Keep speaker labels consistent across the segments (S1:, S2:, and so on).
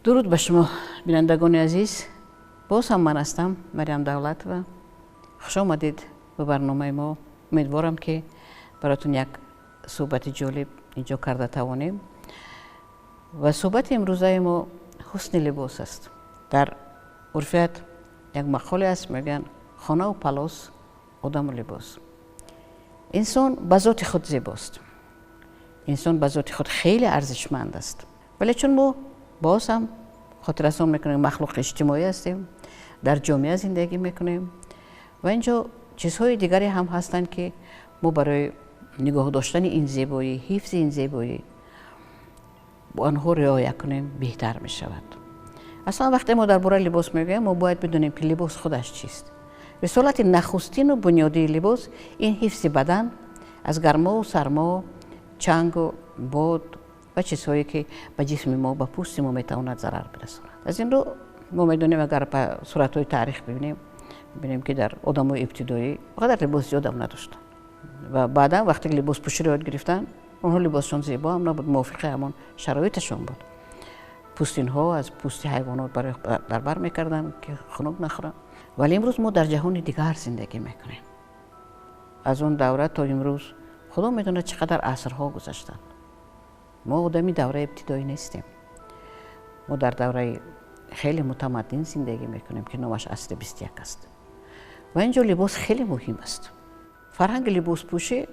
S1: درود به شما بینندگان عزیز. باز هم من هستم مریم دولتова. خوش آمدید به برنامه ما. امیدوارم که براتون یک صحبت جالب اینجا کرده توانیم. و صحبت امروزه ما حسن لباس است. در عرفیت یک مقاله است میگن خانه و پلاس آدم و لباس. انسان به ذات خود زیباست. انسان به ذات خود خیلی ارزشمند است. ولی چون ما باز هم خاطر رسان میکنیم مخلوق اجتماعی هستیم، در جامعه زندگی میکنیم و اینجا چیزهای دیگری هم هستند که ما برای نگاه داشتن این زیبایی، حفظ این زیبایی با آنها رعایت کنیم بهتر می شود. اصلا وقتی ما درباره لباس میگوییم ما باید بدونیم که لباس خودش چیست. به صورت نخستین و بنیادی لباس این حفظ بدن از گرما و سرما، چنگ و باد و چیزهایی که به جسم ما به پوست ما میتواند ضرر برساند. از این رو ما میدونیم اگر به صورت‌های تاریخ ببینیم که در آدم‌های ابتدایی فقط لباس زیاد هم نداشتن و بعدا وقتی لباس پوشی رو یاد گرفتن اونها لباسشون زیبا هم نبود، موافق همون شرایطشون بود. پوستین ها از پوست حیوانات برای در بر میکردن که خنک نخورن. ولی امروز ما در جهان دیگر زندگی میکنیم. از اون دوره تا امروز خدا میدونه چقدر عصرها گذشتن. ما آدمی دوره ابتدایی نیستیم. ما در دوره خیلی متمدن زندگی میکنیم که نامش عصر 21 است. و اینجا لباس خیلی مهم است. فرهنگ لباس پوشی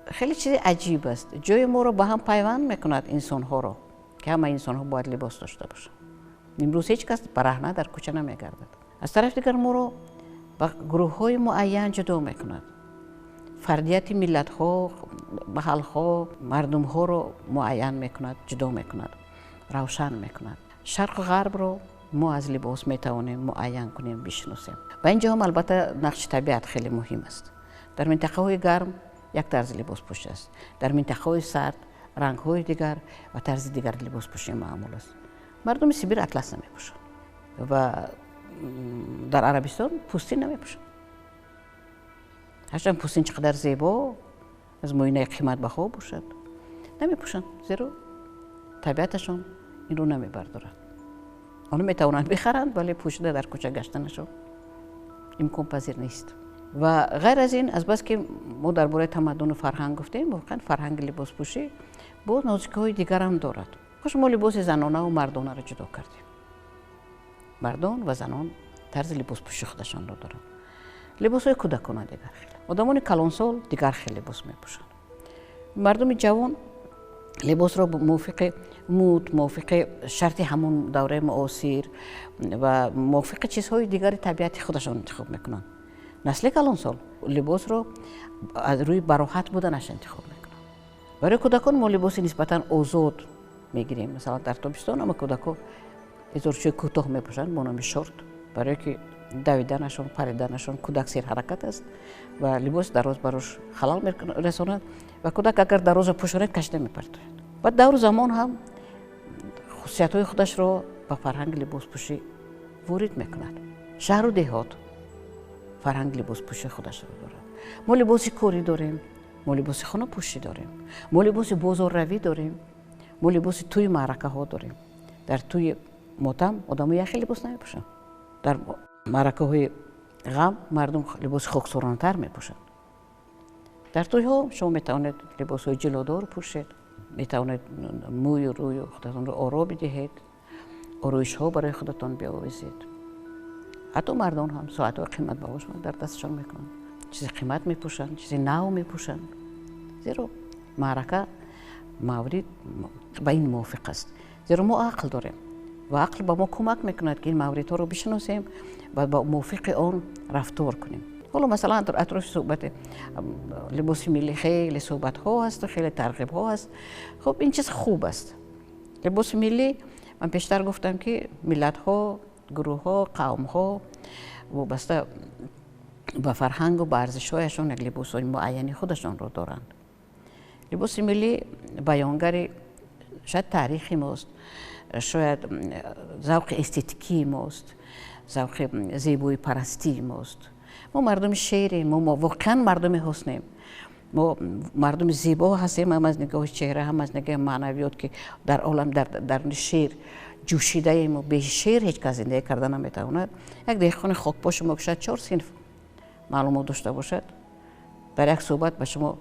S1: خیلی چیز عجیب است. جای ما رو به هم پیوند میکند انسان ها رو که همه انسان ها باید لباس داشته باشند. امروز هیچ کس برهنه در کوچه نمیگردد. از طرف دیگر ما رو با گروه های معین جدا میکند. فردیت ملت ها، محل ها، مردم ها رو معین میکند، جدا میکند، روشن میکند. شرق و غرب رو ما از لباس میتوانیم معین کنیم، بشناسیم. و اینجا هم البته نقش طبیعت خیلی مهم است. در منطقه های گرم یک طرز لباس پوشی است. در منطقه های سرد رنگ های دیگر و طرز دیگر لباس پوشی معمول است. مردم سیبیر اطلس نمی پوشند و در عربستان پوستین نمی پوشند. هرچند پوستین چقدر زیبا از معینه قیمت بها باشد نمی پوشند، زیرا طبیعتشون این رو نمی بردارد. آنها می توانند بخرند ولی پوشیده در کوچه گشتنشون امکان پذیر نیست. و غیر از این، از بس که ما درباره تمدن و فرهنگ گفتیم، واقعا فرهنگ لباس پوشی باز نازکی‌های دیگر هم دارد. خوش ما لباس زنانه و مردانه را جدا کردیم. مردان و زنان طرز لباس پوشی خودشان را دارند. لباس‌های کودکانه دیگر خیلی. آدمان کلانسال دیگر خیلی لباس می‌پوشند. مردم جوان لباس را موافق مود، موافق شرط همون دوره معاصر و موافق چیزهای دیگر طبیعت خودشان انتخاب می‌کنند. نسل کلانسال لباس رو از روی براحت بودنش انتخاب میکنن. برای کودکان ما لباس نسبتا آزاد میگیریم. مثلا در تابستان اما کودکان ازورچوی کوتاه میپوشند با نام شورت، برای که دویدنشون، پریدنشون کودک سیر حرکت است و لباس دراز براش خلال میرساند و کودک اگر دراز پوشاند کشته میپرتاید. و دور زمان هم خصوصیت‌های خودش رو با فرهنگ لباس پوشی وارد میکند. شهر و دهات فرهنگ لباس پوشی خودش رو دارد. ما لباس کاری داریم، ما لباس خانه پوشی داریم، ما لباس بازار روی داریم، ما لباس توی معرکه ها داریم. در توی ماتم آدم یخی لباس نمیپوشن. در معرکه های غم مردم لباس خاکسارانه تر میپوشن. در توی ها شما میتوانید لباس های جلودار پوشید، میتوانید موی و روی خودتان رو آرا بدهید، آرایش ها برای خودتان بیاویزید. حتی مردان هم ساعت های قیمت بهاش در دستشان میکنن، چیزی قیمت میپوشن، چیزی نو میپوشن، زیرا معرکه مورد با این موافق است. زیرا ما عقل داریم و عقل با ما کمک میکند که این موردها رو بشناسیم و با موافق آن رفتار کنیم. حالا مثلا در اطراف صحبت لباس ملی خیلی صحبت ها هست و خیلی ترغیب ها هست. خب این چیز خوب است. لباس ملی من پیشتر گفتم که ملت ها، گروه ها، قوم ها وابسته به فرهنگ و به ارزش هایشان یک لباس های معینی خودشان رو دارند. لباس ملی بیانگر شاید تاریخی ماست، شاید ذوق استتیکی ماست، ذوق زیبایی پرستی ماست. ما مردم شعریم، ما واقعا مردم حسنیم. ما مردم زیبا هستیم، هم از نگاه چهره هم از نگاه معنویات که در عالم در شعر جوشیده و به شیر هیچ کس زندگی کردن نمیتواند. یک دهقان خاکپاش شما شاید 4 صنف معلومات داشته باشد، در یک صحبت به شما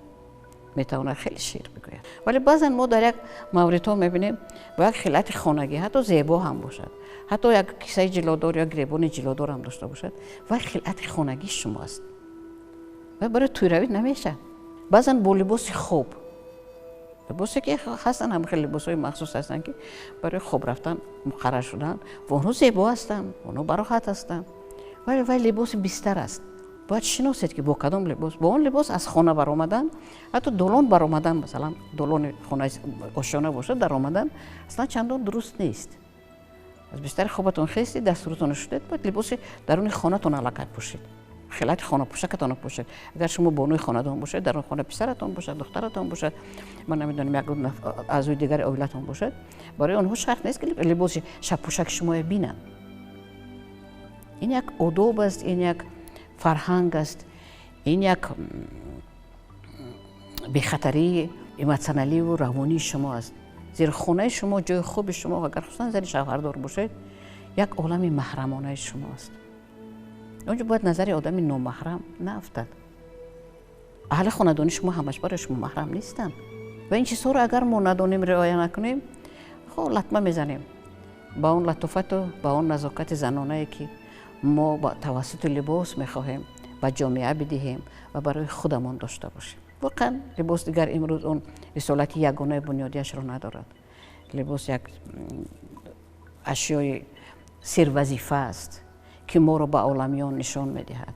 S1: میتواند خیلی شیر بگوید. ولی بعضا ما در یک موردها میبینیم با یک خلعت خانگی حتی زیبا هم باشد، حتی یک کیسه جلودار یا گریبان جلودار هم داشته باشد و خلعت خانگی شما است و برای توی روید نمیشه. بعضا با لباس خوب، لباسی که هستن هم خیلی لباسای مخصوص هستن که برای خوب رفتن مقرر شدن و اونها زیبا هستن، اونها براحت هستن، ولی لباس بیشتر است. باید شناسید که با کدام لباس، با اون لباس از خانه برآمدن، حتی دالان برآمدن، مثلا دالان خانه آشیانه باشه در آمدن اصلا چندان درست نیست. از بیشتر خوابتون خستی دستورتون شدید، باید لباس درون خانه‌تون علاقه پوشید، خلعت خانه پوشکتون پوشید. اگر شما بانوی خانه‌دان باشید، در خانه پسرتون باشد، دخترتون باشد، من نمیدونم یک اعضای دیگر عائلتون باشد، برای اونها شرط نیست که لباس شب پوشک شما ببینن. این یک آداب است، این یک فرهنگ است، این یک بی‌خطری ایموشنالی و روانی شما است. زیر خانه شما جای خوب شما و اگر خصوصا زیر شوهردار باشید یک عالم محرمانه شما است. اونجا باید نظر آدم نامحرم نافتد. اهل خاندانی شما همش برای شما محرم نیستن و این چیزها رو اگر ما ندانیم، رعایت نکنیم، خب لطمه میزنیم با اون لطافت و با اون نزاکت زنانه‌ای که ما با توسط لباس میخواهیم و جامعه بدهیم و برای خودمان داشته باشیم. واقعا لباس دیگر امروز اون رسالت یگانه بنیادیش رو ندارد. لباس یک اشیای سر وظیفه است که ما رو به عالمیان نشان میدهد.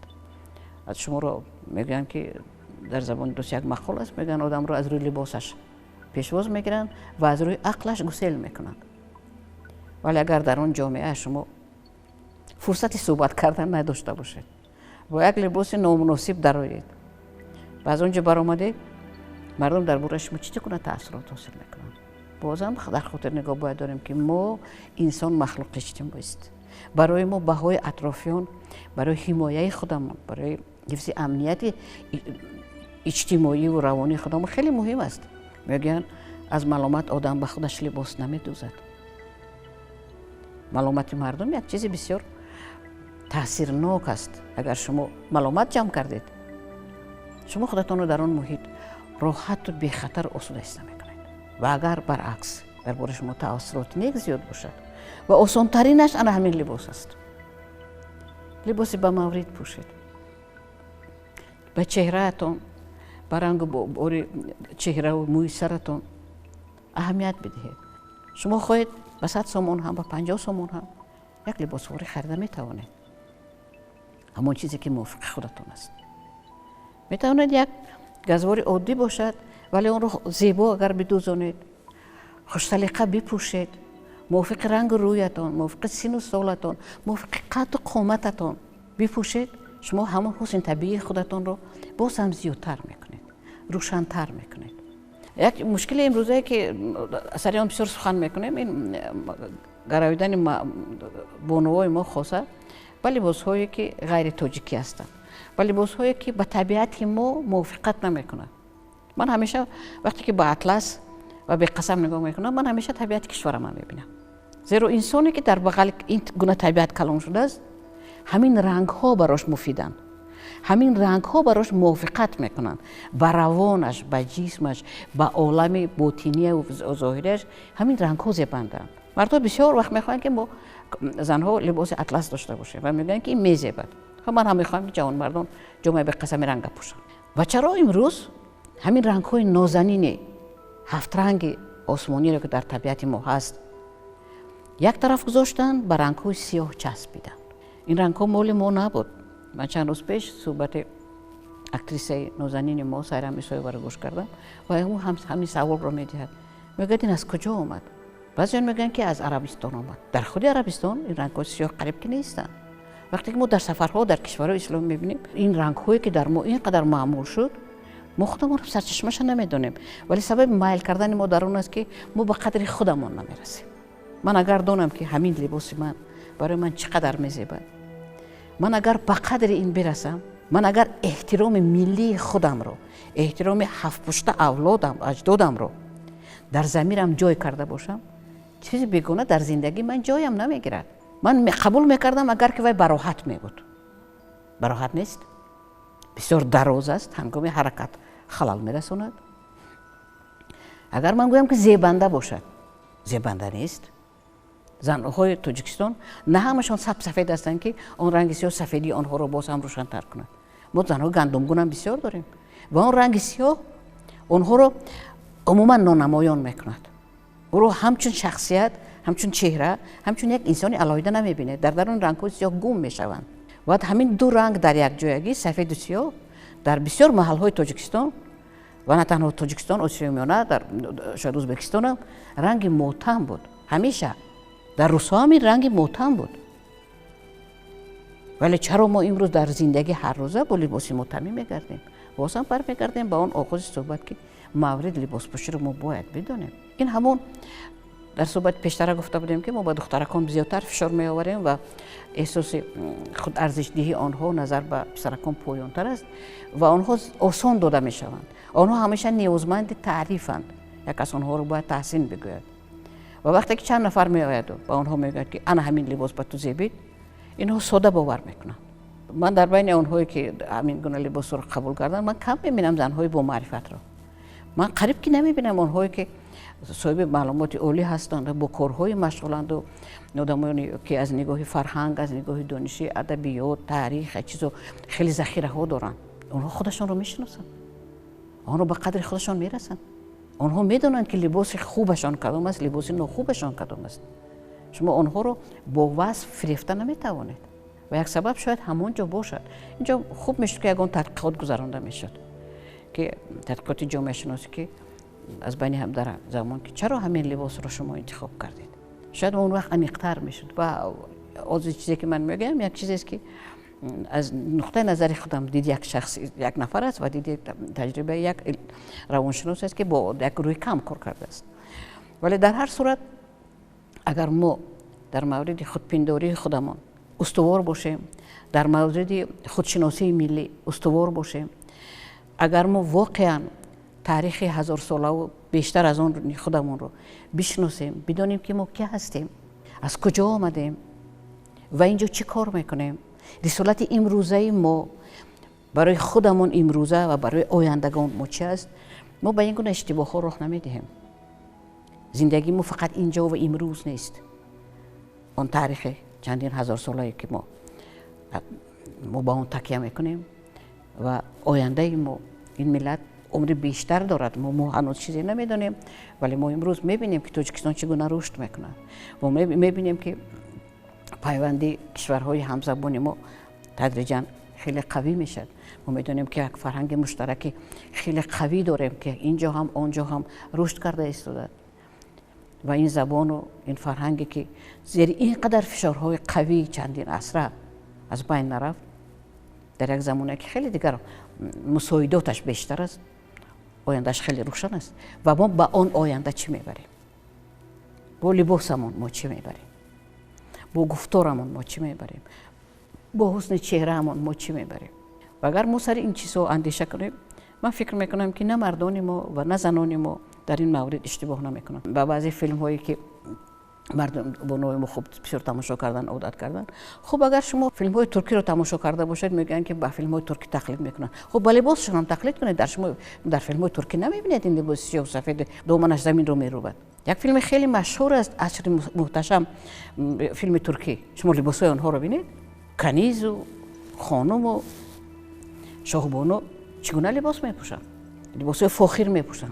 S1: از شما رو میگن که در زبان دوست یک مقال است، میگن آدم رو از روی لباسش پیشواز میگیرن و از روی عقلش گسیل میکنن. ولی اگر در اون جامعه شما فرصت صحبت کردن نداشته باشید، با یک لباس نامناسب درآیید و از اونجا برآمده مردم درباره شما چگونه تأثیرات حاصل میکنن. بازم در خاطر نگاه باید داریم که ما انسان مخلوق اجتماعی است. برای ما بهای اطرافیان، برای حمایت خودمان، برای حفظ امنیت اجتماعی و روانی خودمان خیلی مهم است. میگن از ملامت آدم به خودش لباس نمیدوزد. ملامت مردم یک چیز بسیار تاثیرناک است. اگر شما ملامت جمع کردید، شما خودتان رو در آن محیط راحت و بی خطر آسوده میکنید. و اگر برعکس درباره شما تأثیرات نیک زیاد باشد و آسان ترینش آن همین لباس است. لباس به مورد پوشید، به چهرهتان، به رنگ چهره و موی سرتان اهمیت بدهید. شما خواهید به 100 سومون هم، به 50 سومون هم یک لباس فوری خریده میتوانید. همون چیزی که موافق خودتون است. میتواند یک گزوار عادی باشد ولی اون رو زیبا اگر بدوزانید، خوش سلیقه بپوشید، موافق رنگ رویتان، موافق سن و سالتان، موافق قد و قامتتان بپوشید، شما همون حسن طبیعی خودتان رو باز هم زیادتر میکنید، روشن‌تر میکنید. یک مشکل امروزه که سریع بسیار سخن میکنیم، این گرویدن بانوهای ما خاصه با لباس‌هایی که غیر تاجیکی هستند، با لباس‌هایی که با طبیعت ما موافقت نمیکنند. من همیشه وقتی که با اطلس و به قسم نگاه میکنم، من همیشه طبیعت کشور من میبینم. زیرا انسانی که در بغل این گونه طبیعت کلان شده است، همین رنگ ها براش مفیدن، همین رنگ ها براش موافقت میکنن، با روانش، با جسمش، با عالم باطنی و ظاهریش همین رنگ ها زیبندن. مردم بسیار وقت میخوان که ما زنها لباس اطلس داشته باشه و میگن که این میزیبد. خب من هم میخوام که جوان مردان جامعه به قسم رنگ پوشن. و چرا امروز همین رنگ های نازنین 7 رنگ آسمانی رو که در طبیعت ما هست یک طرف گذاشتن، به رنگ های سیاه چسبیدن. این رنگ ها مال ما نبود. من چند روز پیش صحبت اکتریسه نازنین ما سایرا میسایه رو گوش کردم و اون همین سوال رو میدهد، میگه این از کجا آمد؟ بعضیان میگن که از عربستان آمد. در خود عربستان این رنگ های سیاه قریب که نیستن. وقتی که ما در سفرها در کشورهای اسلام میبینیم این رنگ هایی که در ما اینقدر معمول شد، ما خودمون سرچشمه‌اش نمیدونیم، ولی سبب مایل کردن ما در اون است که ما به قدر خودمون نمیرسیم. من اگر دونم که همین لباس من برای من چقدر میزیبد، من اگر به قدر این برسم، من اگر احترام ملی خودم رو، احترام 7 پشت اولادم، اجدادم رو در ضمیرم جای کرده باشم، چیزی بیگانه در زندگی من جایم نمیگیرد. من قبول میکردم اگر که وای براحت میبود. براحت نیست. بسیار دراز است. هنگام حرکت خلل میرساند. اگر من گویم که زیبنده باشد، زیبنده نیست. زنهای تاجیکستان نه همشان سفید هستند که آن رنگ سیاه سفیدی آنها را باز هم روشن‌تر کند. ما زنهای گندمگون هم بسیار داریم و آن رنگ سیاه آنها را عموما نانمایان میکند. او را همچون شخصیت، همچون چهره، همچون یک انسانی علاوه نمیبینه. در درون رنگ‌های سیاه گم میشوند. و همین دو رنگ در یک جایگی سفید و سیاه در بسیار محل‌های تاجیکستان و نه تنها تاجیکستان، آسیای میانه، در شاید ازبکستان هم رنگ معتم بود. همیشه در روس‌ها هم این رنگ معتم بود. ولی چرا ما امروز در زندگی هر روزه با لباس معتمی میگردیم؟ باز هم برمیگردیم به اون آغاز صحبت که مورد لباس پوشی رو ما باید بدونیم. این همون در صحبت پیشتر گفته بودیم که ما با دخترکان زیادتر فشار می آوریم و احساس خود ارزش دهی آنها نظر به پسرکان پایان‌تر است و آنها آسان داده می شوند. آنها همیشه نیازمند تعریفند. یک کس آنها رو باید تحسین بگوید. و وقتی که چند نفر می آید و با آنها میگوید که انا همین لباس به تو زیبید، اینها ساده باور میکنن. من در بین آنهایی که همین گونه لباس رو قبول کردن، من کم میبینم زنهای با معرفت را. من قریب که نمیبینم آنهایی که صاحب معلومات عالی هستند، با کارهای مشغولند و آدمانی که از نگاه فرهنگ، از نگاه دانشی، ادبیات، تاریخ چیزا خیلی ذخیره ها دارن. آنها خودشان رو میشناسن. آنها به قدر خودشان میرسن. آنها میدونن که لباس خوبشان کدام است، لباس ناخوبشان کدام است. شما آنها رو با وصف فریفته نمیتوانید. و یک سبب شاید همونجا باشد. اینجا خوب میشد که یگان تحقیقات گذرانده میشد که تحقیقات جامعه شناسی که از بین هم در زمان که چرا همین لباس رو شما انتخاب کردید، شاید اون وقت عمیق‌تر میشد. و از چیزی که من میگم یک چیزی است که از نقطه نظر خودم دید یک شخص، یک نفر است و دید تجربه یک روانشناس است که با یک روی کم کار کرده است. ولی در هر صورت اگر ما در مورد خودپنداری خودمان استوار باشیم، در مورد خودشناسی ملی استوار باشیم، اگر ما واقعا تاریخ 1000 ساله و بیشتر از آن خودمون رو بشناسیم، بدونیم که ما کی هستیم، از کجا آمدیم و اینجا چی کار میکنیم، رسالت امروزه ما برای خودمون امروزه و برای آیندگان ما چی است، ما به این گونه اشتباه ها راه نمیدهیم. زندگی ما فقط اینجا و امروز نیست. آن تاریخ چندین هزار ساله که ما با اون تکیه میکنیم و آینده ما، این ملت عمر بیشتر دارد. ما هنوز چیزی نمیدونیم، ولی ما امروز میبینیم که تاجیکستان چگونه رشد میکنه. ما میبینیم که پیوندی کشورهای همزبان ما تدریجا خیلی قوی میشد. ما میدونیم که یک فرهنگ مشترک خیلی قوی داریم که اینجا هم آنجا هم رشد کرده ایستاده. و این زبان و این فرهنگی که زیر اینقدر فشارهای قوی چندین عصره از بین نرفت، در یک زمانه که خیلی دیگر مساعداتش بیشتر است، آیندهش خیلی روشن است. و ما با آن آینده چی میبریم؟ با لباسمون ما چی میبریم؟ با گفتارمون ما چی میبریم؟ با حسن چهرهمون ما چی میبریم؟ و اگر ما سر این چیزها اندیشه کنیم، من فکر میکنم که نه مردان ما و نه زنان ما در این مورد اشتباه نمیکنن. و بعضی فیلم هایی که مردم با نوع ما خوب بسیار تماشا کردن، عادت کردن. خب اگر شما فیلم های ترکی رو تماشا کرده باشید، میگن که با فیلم های ترکی تقلید میکنن. خب با لباسشون هم تقلید کنید. در فیلم های ترکی نمیبینید این لباس سیاه و سفید دامنش زمین رو میروبد. یک فیلم خیلی مشهور است، عصر محتشم، فیلم ترکی. شما لباس های آنها رو ببینید، کنیز و خانم و شاهبانو چگونه لباس میپوشن، لباس های فاخر میپوشن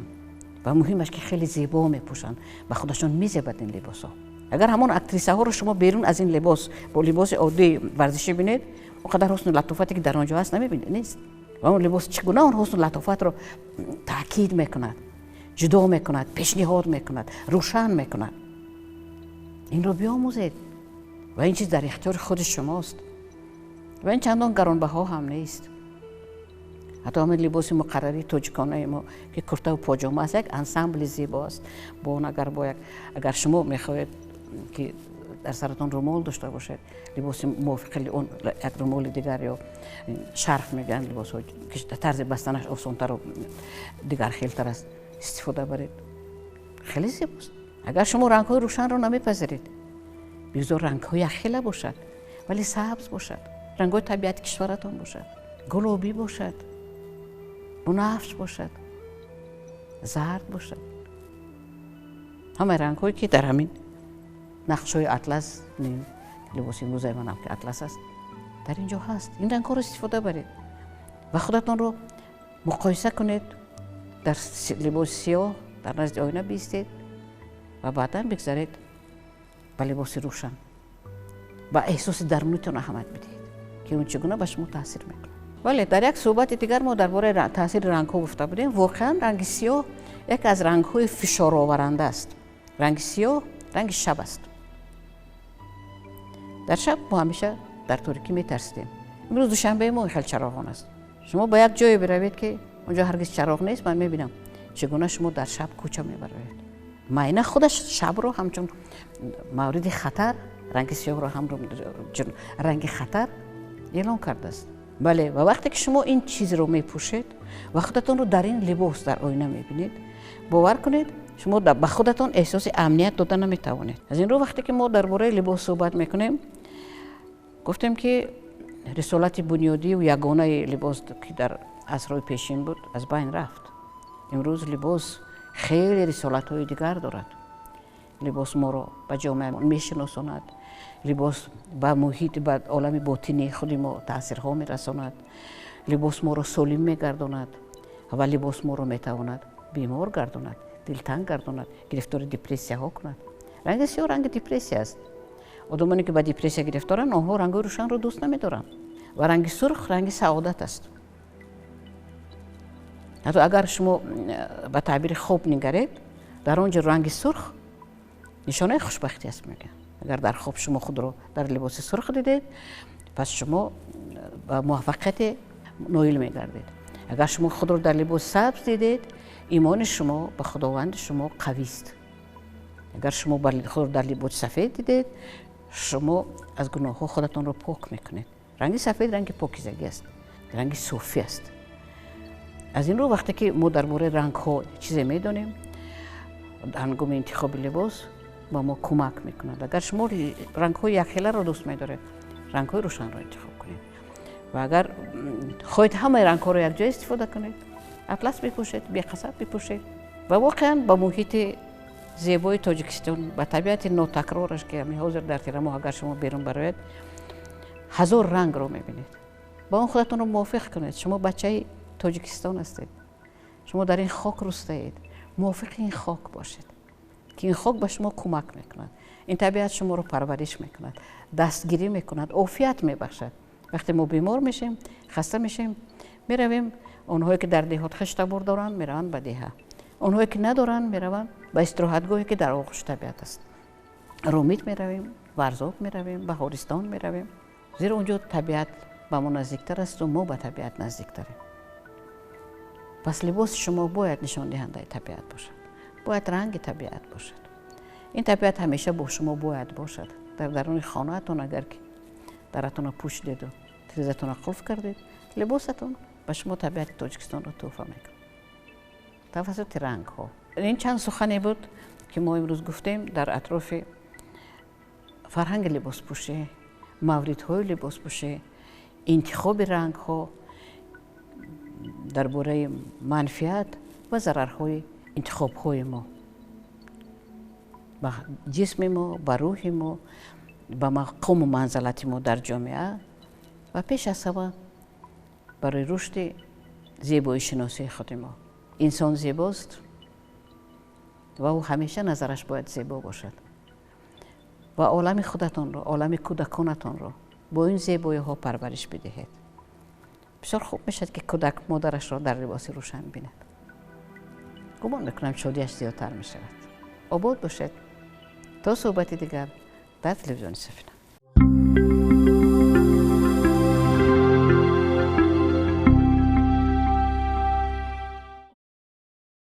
S1: و مهمش که خیلی زیبا میپوشن، به خودشون میزیبد این لباس ها. اگر همون اکتریسه ها رو شما بیرون از این لباس با لباس عادی ورزشی ببینید، اونقدر حسن و لطافتی که در آنجا هست نمیبینید، نیست. و اون لباس چگونه اون حسن و لطافت رو تاکید میکند، جدا میکند، پیشنهاد میکند، روشن میکند. این رو بیاموزید و این چیز در اختیار خود شماست و این چندان گرانبها هم نیست. حتی همین لباس مقرری تاجیکانه ما که کرته و پاجامه است، یک انسامبل زیباست. با اون اگر شما میخواهید که در سرتون رومال داشته باشید، لباس موافق اون یک رومال دیگر یا شرف میگن، لباس ها که طرز بستنش آسان‌تر و دیگر خیلتر است، استفاده برید. خیلی زیباست. اگر شما رنگ‌های روشن رو نمیپذیرید، بگذار رنگ‌های یخیله باشد ولی سبز باشد، رنگ‌های طبیعت کشورتان باشد، گلابی باشد، بنفش باشد، زرد باشد. همه رنگ‌هایی که در همین نقش‌های اطلس، لباس امروزی من هم که اطلس است، در اینجا هست. این رنگ‌ها رو استفاده برید و خودتان رو مقایسه کنید. در لباس سیاه در نزد آینه بیستید و بعدا بگذارید به لباس روشن و احساس درونیتون اهمیت بدید که اون چگونه به شما تاثیر میکنه. ولی در یک صحبت دیگر ما درباره تاثیر رنگ‌ها گفته بودیم. واقعا رنگ سیاه یک از رنگ‌های فشار آورنده است. رنگ سیاه رنگ شب است. در شب ما همیشه در تاریکی میترسیدیم. امروز دوشنبه ما خیلی چراغان است. شما به یک جایی بروید که اونجا هرگز چراغ نیست، من میبینم چگونه شما در شب کوچه میبروید. معینه خودش شب رو همچون مورد خطر، رنگ سیاه رو هم رنگ خطر اعلام کرده است. بله، و وقتی که شما این چیز رو میپوشید و خودتون رو در این لباس در آینه میبینید، باور کنید شما به خودتون احساس امنیت دادن نمیتوانید. از این رو وقتی که ما درباره لباس صحبت میکنیم، گفتیم که رسالت بنیادی و یگانه لباس که در عصرهای پیشین بود از بین رفت. امروز لباس خیلی رسالت‌های دیگر دارد. لباس ما رو به جامعه میشناساند، لباس به محیط، به عالم باطنی خود ما تاثیرها میرساند، لباس ما رو سالم میگرداند و لباس ما رو میتواند بیمار گرداند، دلتنگ گرداند، گرفتار دپرسیا ها کند. رنگ سیاه رنگ دپرسیا است. آدمانی که به دپرسیا گرفتارن آنها رنگ روشن رو دوست نمیدارن و رنگ سرخ رنگ سعادت است. حتی اگر شما به تعبیر خواب نگرید، در آنجا رنگ سرخ نشانه خوشبختی است میگن. اگر در خواب شما خود رو در لباس سرخ دیدید، پس شما به موفقیت نایل میگردید. اگر شما خود رو در لباس سبز دیدید، ایمان شما به خداوند شما قوی است. اگر شما خود رو در لباس سفید دیدید، شما از گناه ها خودتون رو پاک میکنید. رنگ سفید رنگ پاکیزگی است، رنگ صوفی است. از این رو وقتی که ما درباره رنگ ها چیزی میدونیم، هنگام انتخاب لباس با ما کمک میکند. اگر شما رنگ های یخیله رو دوست میدارید، رنگ های روشن رو انتخاب کنید و اگر خواهید همه رنگ ها رو یک جای استفاده کنید، اطلس بپوشید، بی‌قصد بپوشید و واقعا با محیط زیبای تاجیکستان، با طبیعت ناتکرارش که همین حاضر در تیرمو اگر شما بیرون برایید، هزار رنگ رو میبینید. با اون خودتون رو موافق کنید. شما بچه تاجیکستان هستید، شما در این خاک رستید، موافق این خاک باشید که این خاک به شما کمک میکند. این طبیعت شما رو پرورش میکند، دستگیری میکند، عافیت میبخشد. وقتی ما بیمار میشیم، خسته میشیم، میرویم. اونهایی که در دهات خشتبار دارن میروند به دهه، اونهایی که ندارن میروند به استراحتگاهی که در آغوش طبیعت است. رومیت میرویم، ورزاب میرویم، بهارستان میرویم، زیرا اونجا طبیعت به ما نزدیکتر است و ما به طبیعت نزدیکتریم. پس لباس شما باید نشان دهنده طبیعت باشد، باید رنگ طبیعت باشد. این طبیعت همیشه با شما باید باشد. در درون خانه‌تون اگر که درتون پوشیدید و تریزتون قفل کردید، لباستون به شما طبیعت تاجیکستان رو تحفه میکنه توسط رنگ ها. این چند سخنی بود که ما امروز گفتیم در اطراف فرهنگ لباس پوشی، موردهای لباس پوشی، انتخاب رنگ ها، درباره منفعت و ضررهای انتخاب های ما با جسم ما، با روح ما، با مقام و منزلت ما در جامعه و پیش از همه برای رشد زیبایی شناسی خود ما. انسان زیباست و او همیشه نظرش باید زیبا باشد و عالم خودتان رو، عالم کودکانتان رو با این زیبایی ها پرورش بدهید. بسیار خوب میشد که کودک مادرش را در لباس روشن بیند. گمان میکنم شادیش زیادتر میشود. آباد باشد. تا صحبت دیگر در تلویزیون سفینه.